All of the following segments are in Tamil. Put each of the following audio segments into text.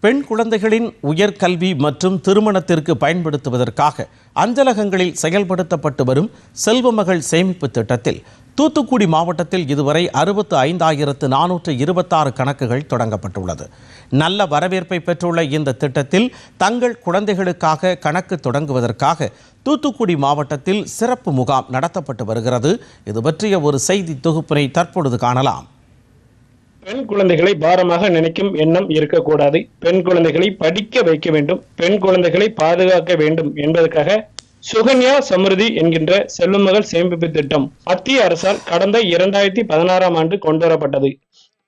பெண் குழந்தைகளின் உயர்கல்வி மற்றும் திருமணத்திற்கு பயன்படுத்துவதற்காக அஞ்சலகங்களில் செயல்படுத்தப்பட்டு வரும் செல்வமகள் சேமிப்பு திட்டத்தில் தூத்துக்குடி மாவட்டத்தில் இதுவரை 65,426 கணக்குகள் தொடங்கப்பட்டுள்ளது. நல்ல வரவேற்பை பெற்றுள்ள இந்த திட்டத்தில் தங்கள் குழந்தைகளுக்காக கணக்கு தொடங்குவதற்காக தூத்துக்குடி மாவட்டத்தில் சிறப்பு முகாம் நடத்தப்பட்டு வருகிறது. இது பற்றிய ஒரு செய்தி தொகுப்பினை தற்பொழுது காணலாம். பெண் குழந்தைகளை பாரமாக நினைக்கும் எண்ணம் இருக்கக்கூடாது. பெண் குழந்தைகளை படிக்க வைக்க வேண்டும், பெண் குழந்தைகளை பாதுகாக்க வேண்டும் என்பதற்காக சுகன்யா சமிருதி என்கின்ற செல்வமகள் சேமிப்பு திட்டம் மத்திய அரசால் கடந்த 2016ஆம் ஆண்டு கொண்டுவரப்பட்டது.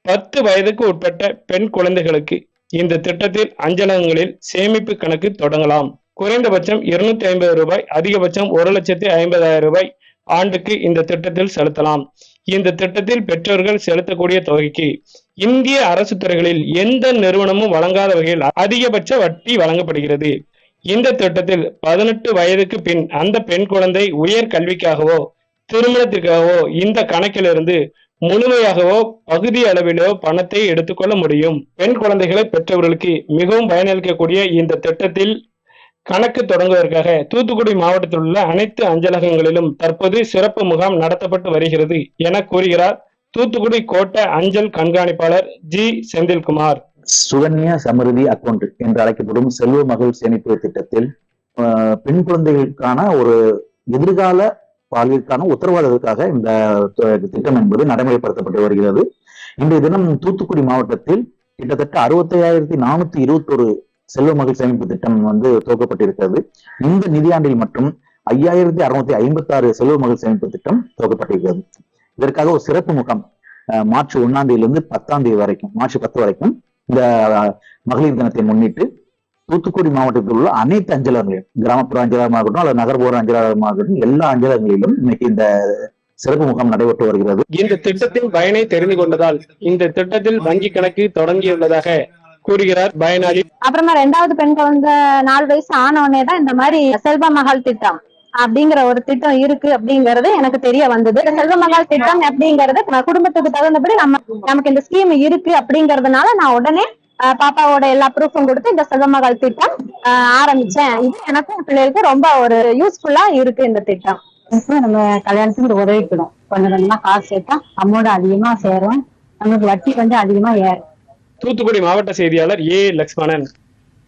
10 வயதுக்கு உட்பட்ட பெண் குழந்தைகளுக்கு இந்த திட்டத்தில் அஞ்சலகங்களில் சேமிப்பு கணக்கு தொடங்கலாம். குறைந்தபட்சம் 250 ரூபாய், அதிகபட்சம் 1,50,000 ரூபாய் ஆண்டுக்கு இந்த திட்டத்தில் செலுத்தலாம். இந்த திட்டத்தில் பெற்றோர்கள் செலுத்தக்கூடிய தொகைக்கு இந்திய அரசு துறைகளில் எந்த நிறுவனமும் வழங்காத வகையில் அதிகபட்ச வட்டி வழங்கப்படுகிறது. இந்த திட்டத்தில் 18 வயதுக்கு பின் அந்த பெண் குழந்தை உயர் கல்விக்காகவோ திருமணத்திற்காகவோ இந்த கணக்கிலிருந்து முழுமையாகவோ பகுதி அளவிலோ பணத்தை எடுத்துக்கொள்ள முடியும். பெண் குழந்தைகளை பெற்றவர்களுக்கு மிகவும் பயனளிக்கக்கூடிய இந்த திட்டத்தில் கணக்கு தொடங்குவதற்காக தூத்துக்குடி மாவட்டத்தில் உள்ள அனைத்து அஞ்சலகங்களிலும் தற்போது சிறப்பு முகாம் நடத்தப்பட்டு வருகிறது என கூறுகிறார் தூத்துக்குடி கோட்ட அஞ்சல் கண்காணிப்பாளர் ஜி செந்தில்குமார். சுகன்யா சமிருதி அக்கௌண்ட் என்று அழைக்கப்படும் செல்வ மகள் சேமிப்பு திட்டத்தில் பெண் குழந்தைகளுக்கான ஒரு எதிர்கால வாழ்விற்கான உத்தரவாதத்திற்காக இந்த திட்டம் என்பது நடைமுறைப்படுத்தப்பட்டு வருகிறது. இன்றைய தினம் தூத்துக்குடி மாவட்டத்தில் கிட்டத்தட்ட 65,421 செல்வ மகள் சேமிப்பு திட்டம் துவக்கப்பட்டிருக்கிறது. இந்த நிதியாண்டில் மட்டும் 5,656 செல்வ மகள் சேமிப்பு திட்டம் துவக்கப்பட்டிருக்கிறது. இதற்காக ஒரு சிறப்பு முகாம் மார்ச் 1ஆம் தேதியிலிருந்து 10ஆம் தேதி வரைக்கும், மார்ச் 10 வரைக்கும் இந்த மகளிர் தினத்தை முன்னிட்டு தூத்துக்குடி மாவட்டத்தில் உள்ள அனைத்து அஞ்சலகங்களிலும், கிராமப்புற அஞ்சலகமாகட்டும் அல்லது நகர்ப்புற அஞ்சலகமாகட்டும், எல்லா அஞ்சலகங்களிலும் இன்னைக்கு இந்த சிறப்பு முகாம் நடைபெற்று வருகிறது. இந்த திட்டத்தின் பயனை தெரிந்து கொண்டதால் இந்த திட்டத்தில் வங்கி கணக்கு தொடங்கியுள்ளதாக கூறுகிறார் பயனாளி. அப்புறமா 2வது பெண் குழந்தை 4 வயசு ஆனோடனே தான் இந்த மாதிரி செல்வ மகள் திட்டம் அப்படிங்கிற ஒரு திட்டம் இருக்கு அப்படிங்கறது எனக்கு தெரிய வந்தது. செல்வ மகள் திட்டம் அப்படிங்கறது குடும்பத்துக்கு தகுந்தபடி நமக்கு இந்த ஸ்கீம் இருக்கு அப்படிங்கறதுனால நான் உடனே பாப்பாவோட எல்லா ப்ரூஃபும் கொடுத்து இந்த செல்வ மகள் திட்டம் ஆரம்பிச்சேன். இது எனக்கும் பிள்ளைகளுக்கு ரொம்ப ஒரு யூஸ்ஃபுல்லா இருக்கு இந்த திட்டம். நம்ம கல்யாணத்துக்கு உதவிக்கணும், கொஞ்சம் கொஞ்சமா காசு சேர்த்தா அமௌண்ட் அதிகமா சேரும், நமக்கு வட்டி கொஞ்சம் அதிகமா ஏறும். தூத்துக்குடி மாவட்ட செய்தியாளர் ஏ லக்ஷ்மணன்.